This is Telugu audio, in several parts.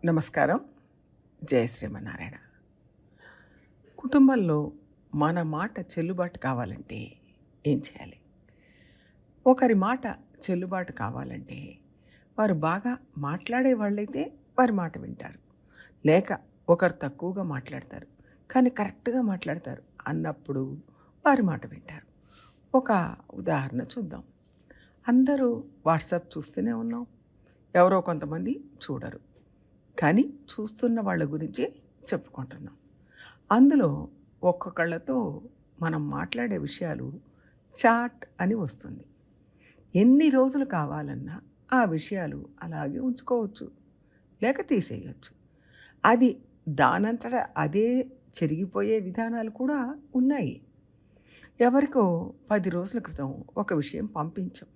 నమస్కారం. జయ శ్రీమన్నారాయణ. కుటుంబంలో మన మాట చెల్లుబాటు కావాలంటే ఏం చేయాలి? ఒకరి మాట చెల్లుబాటు కావాలంటే వారు బాగా మాట్లాడే వాళ్ళైతే వారి మాట వింటారు. లేక ఒకరు తక్కువగా మాట్లాడతారు కానీ కరెక్ట్గా మాట్లాడతారు అన్నప్పుడు వారి మాట వింటారు. ఒక ఉదాహరణ చూద్దాం. అందరూ వాట్సాప్ చూస్తూనే ఉన్నాం. ఎవరో కొంతమంది చూడరు. కానీ చూస్తున్న వాళ్ళ గురించి చెప్పుకుంటున్నాం. అందులో ఒక్కొక్కళ్ళతో మనం మాట్లాడే విషయాలు చాట్ అని వస్తుంది. ఎన్ని రోజులు కావాలన్నా ఆ విషయాలు అలాగే ఉంచుకోవచ్చు, లేక తీసేయచ్చు. అది దానంతట అదే చెరిగిపోయే విధానాలు కూడా ఉన్నాయి. ఎవరికో 10 రోజుల క్రితం ఒక విషయం పంపించాం.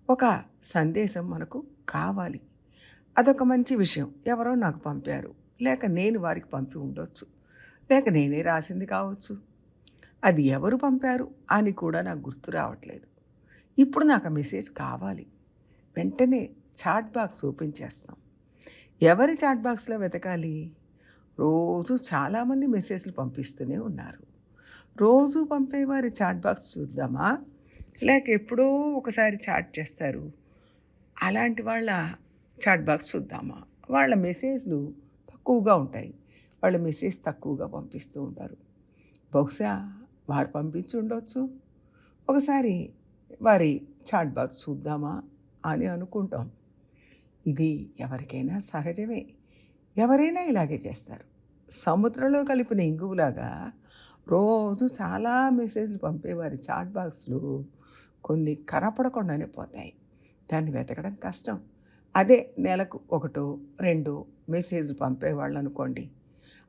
ఒక సందేశం మనకు కావాలి. అదొక మంచి విషయం. ఎవరో నాకు పంపారు, లేక నేను వారికి పంపి ఉండొచ్చు, లేక నేనే రాసింది కావచ్చు. అది ఎవరు పంపారు అని కూడా నాకు గుర్తు రావట్లేదు. ఇప్పుడు నాకు ఆ మెసేజ్ కావాలి. వెంటనే చాట్ బాక్స్ ఓపెన్ చేస్తాం. ఎవరి చాట్ బాక్స్లో వెతకాలి? రోజు చాలామంది మెసేజ్లు పంపిస్తూనే ఉన్నారు. రోజు పంపేవారి చాట్ బాక్స్ చూద్దామా, లేక ఎప్పుడో ఒకసారి చాట్ చేస్తారు అలాంటి వాళ్ళ చాట్ బాక్స్ చూద్దామా? వాళ్ళ మెసేజ్లు తక్కువగా ఉంటాయి. వాళ్ళ మెసేజ్ తక్కువగా పంపిస్తూ ఉంటారు. బహుశా వారు పంపించి ఉండొచ్చు. ఒకసారి వారి చాట్ బాక్స్ చూద్దామా అని అనుకుంటాం. ఇది ఎవరికైనా సహజమే. ఎవరైనా ఇలాగే చేస్తారు. సముద్రంలో కలిపిన ఇంగువలాగా రోజు చాలా మెసేజ్లు పంపేవారి చాట్ బాక్స్లు కొన్ని కనపడకుండానే పోతాయి. దాన్ని వెతకడం కష్టం. అదే నెలకు 1-2 మెసేజ్లు పంపేవాళ్ళు అనుకోండి,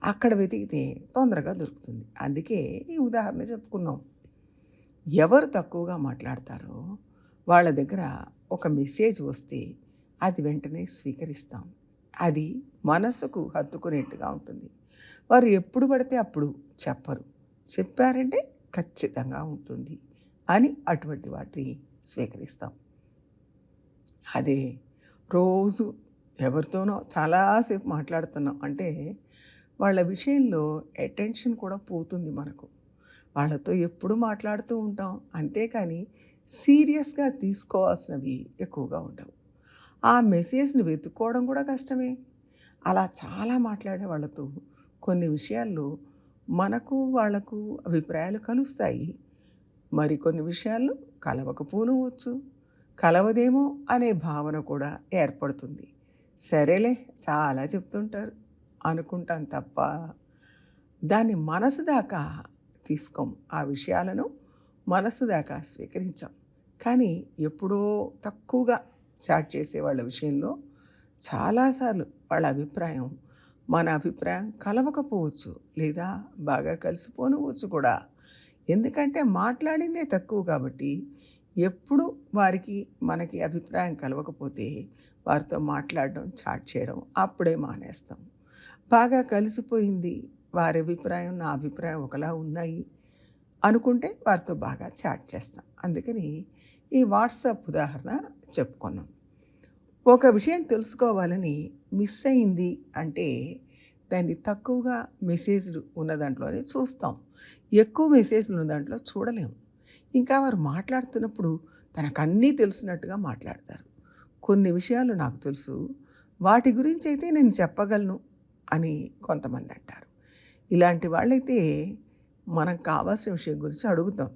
అక్కడ వెతికితే తొందరగా దొరుకుతుంది. అందుకే ఈ ఉదాహరణ చెప్పుకున్నాం. ఎవరు తక్కువగా మాట్లాడతారో వాళ్ళ దగ్గర ఒక మెసేజ్ వస్తే అది వెంటనే స్వీకరిస్తాం. అది మనసుకు హత్తుకునేట్టుగా ఉంటుంది. వారు ఎప్పుడు పడితే అప్పుడు చెప్పరు. చెప్పారంటే ఖచ్చితంగా ఉంటుంది అని అటువంటి వాటిని స్వీకరిస్తాం. అదే రోజు ఎవరితోనో చాలాసేపు మాట్లాడుతున్నాం అంటే వాళ్ళ విషయంలో అటెన్షన్ కూడా పోతుంది మనకు. వాళ్ళతో ఎప్పుడు మాట్లాడుతూ ఉంటాం, అంతేకాని సీరియస్గా తీసుకోవాల్సినవి ఎక్కువగా ఉండవు. ఆ మెసేజ్ని వెతుక్కోవడం కూడా కష్టమే. అలా చాలా మాట్లాడే వాళ్ళతో కొన్ని విషయాల్లో మనకు వాళ్ళకు అభిప్రాయాలు కలుస్తాయి. మరికొన్ని విషయాల్లో కలవకపోనవచ్చు. కలవదేమో అనే భావన కూడా ఏర్పడుతుంది. సరేలే చాలా చెప్తుంటారు అనుకుంటాం తప్ప దాన్ని మనసు దాకా తీసుకోం. ఆ విషయాలను మనసు దాకా స్వీకరించాం. కానీ ఎప్పుడో తక్కువగా చాట్ చేసే వాళ్ళ విషయంలో చాలాసార్లు వాళ్ళ అభిప్రాయం మన అభిప్రాయం కలవకపోవచ్చు, లేదా బాగా కలిసిపోనవచ్చు కూడా. ఎందుకంటే మాట్లాడిందే తక్కువ కాబట్టి ఎప్పుడు వారికి మనకి అభిప్రాయం కలవకపోతే వారితో మాట్లాడడం, చాట్ చేయడం అప్పుడే మానేస్తాం. బాగా కలిసిపోయింది, వారి అభిప్రాయం నా అభిప్రాయం ఒకలా ఉన్నాయి అనుకుంటే వారితో బాగా చాట్ చేస్తాం. అందుకని ఈ వాట్సాప్ ఉదాహరణ చెప్పుకున్నాం. ఒక విషయం తెలుసుకోవాలని మిస్ అయింది అంటే దాన్ని తక్కువగా మెసేజ్లు ఉన్న దాంట్లోనే చూస్తాం. ఎక్కువ మెసేజ్లు ఉన్న దాంట్లో చూడలేము. ఇంకా వారు మాట్లాడుతున్నప్పుడు తనకన్నీ తెలిసినట్టుగా మాట్లాడతారు. కొన్ని విషయాలు నాకు తెలుసు, వాటి గురించి అయితే నేను చెప్పగలను అని కొంతమంది అంటారు. ఇలాంటి వాళ్ళైతే మనకు కావాల్సిన విషయం గురించి అడుగుతాం.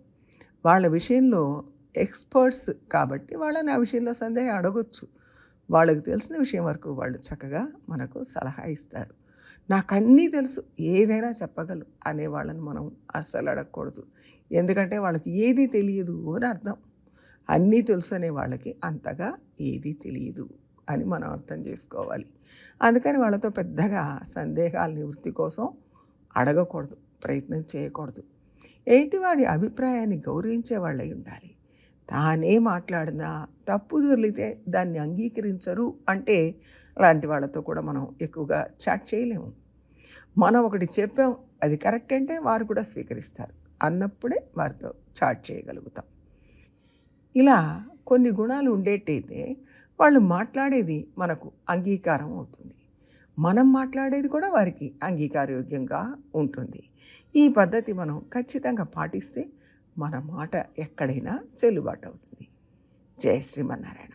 వాళ్ళ విషయంలో ఎక్స్పర్ట్స్ కాబట్టి వాళ్ళని ఆ విషయంలో సందేహం అడగొచ్చు. వాళ్ళకి తెలిసిన విషయం వరకు వాళ్ళు చక్కగా మనకు సలహా ఇస్తారు. నాకన్నీ తెలుసు, ఏదైనా చెప్పగలను అనే వాళ్ళని మనం అస్సలు అడగకూడదు. ఎందుకంటే వాళ్ళకి ఏది తెలియదు అని అర్థం. అన్నీ తెలుసు అనే వాళ్ళకి అంతగా ఏది తెలియదు అని మనం అర్థం చేసుకోవాలి. అందుకని వాళ్ళతో పెద్దగా సందేహాల నివృత్తి కోసం అడగకూడదు, ప్రయత్నం చేయకూడదు. ఎదుటివాడి అభిప్రాయాన్ని గౌరవించే వాళ్ళై ఉండాలి. తానే మాట్లాడినా తప్పు దొర్లితే దాన్ని అంగీకరించరు అంటే అలాంటి వాళ్ళతో కూడా మనం ఎక్కువగా చాట్ చేయలేము. మనం ఒకటి చెప్పాం, అది కరెక్ట్ అంటే వారు కూడా స్వీకరిస్తారు అన్నప్పుడే వారితో చాట్ చేయగలుగుతాం. ఇలా కొన్ని గుణాలు ఉండేట్టయితే వాళ్ళు మాట్లాడేది మనకు అంగీకారం అవుతుంది. మనం మాట్లాడేది కూడా వారికి అంగీకారయోగ్యంగా ఉంటుంది. ఈ పద్ధతి మనం ఖచ్చితంగా పాటిస్తే మన మాట ఎక్కడైనా చెల్లుబాటు అవుతుంది. జయ శ్రీమన్నారాయణ.